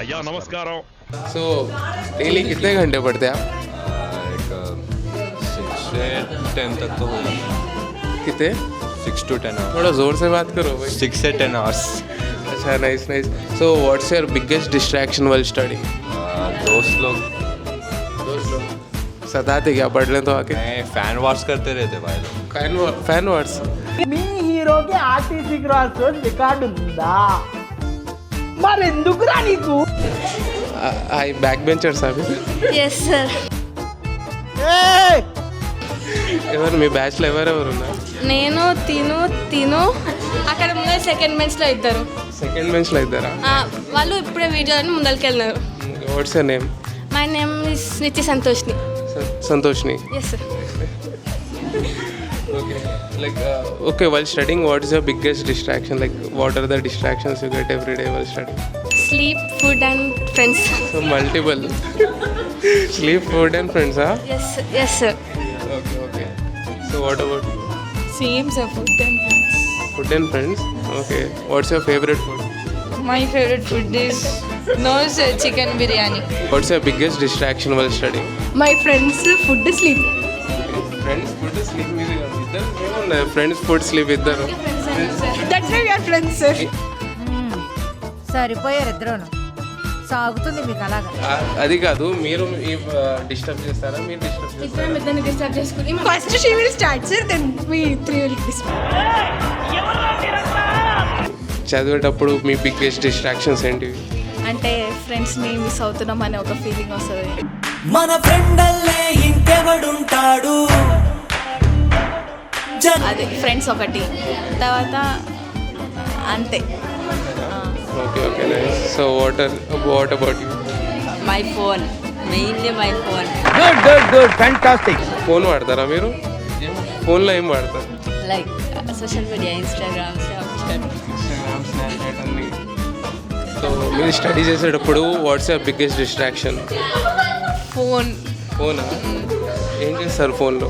అయ్యా నమస్కారం. So daily कितने घंटे पढ़ते हैं आप? एक 6 से 10 तक तो होगा. कितने? 6 to 10 hours. थोड़ा जोर से बात करो भाई. 6 से 10 hours. अच्छा, nice nice. So what's your biggest distraction while studying? दोस्त लोग सताते क्या पढ़ लें तो आके? फैन वॉर्स करते रहते भाई लोग. Fan words. మీ హీరోకి ఆర్టీసీ క్రాస్ రోడ్ రికార్డు ఉందా? మరెందుకురా నీకు? आई बैक बेंचर्स अभी. Yes sir. ఎవరు మీ బ్యాచ్లో ఎవరెవరు ఉన్నారు? నేను తిను అక్కడ ముందర సెకండ్ బెంచ్లో ఇద్దరు. సెకండ్ బెంచ్లో ఇద్దరా? వాళ్ళు ఇప్పుడే వీడియోని ముందరికి వెళ్ళినారు. What's your name? My name is Nithya Santoshni. Santoshni. Yes sir. Okay. Like, okay, while studying, what is your biggest distraction? Like, what are the distractions you get every day while studying? Sleep, food and friends. So, multiple. Sleep, food and friends, huh? Yes sir. Okay. So, what about same sir, food and friends. food and friends? Okay. What's your favorite food? My favourite food is no sir chicken biryani. What's your biggest distraction while studying? My friends, food, sleep. Friends, food, sleep, music. Friends, food, sleep, ఇద్దరు. That's why we are friends sir. సరిపోయారు ఇద్దరును. సాగుతుంది మీకు అలాగా. అది కాదు, మీరు disturb చేస్తారా? మీరు డిస్టర్బ్ చేస్తారా? ఇద్దరిని డిస్టర్బ్ చేసుకుని first she will start sir, then we three will disturb. చదివేటప్పుడు మీ బిగ్గెస్ట్ డిస్ట్రాక్షన్స్ ఏంటివి? అంటే ఫ్రెండ్స్ని మిస్ అవుతున్నాం అనే ఒక ఫీలింగ్ వస్తుంది. మన ఫ్రెండల్లే ఇంకెవడుంటాడు? అదే ఫ్రెండ్స్ ఒకటి, తర్వాత అంతే. Okay nice. So what about you? My phone, mainly my phone. Good fantastic. Phone వాడతారా మీరు? ఫోన్లో ఏం వాడతారు? Like social media, Instagram, Snapchat. So మీరు స్టడీ చేసేటప్పుడు what's your biggest distraction? Phone. ఫోనా? ఏం చేస్తారు ఫోన్లో?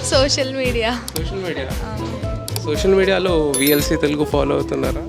Social media. సోషల్ మీడియాలో VLC తెలుగు ఫాలో అవుతున్నారా?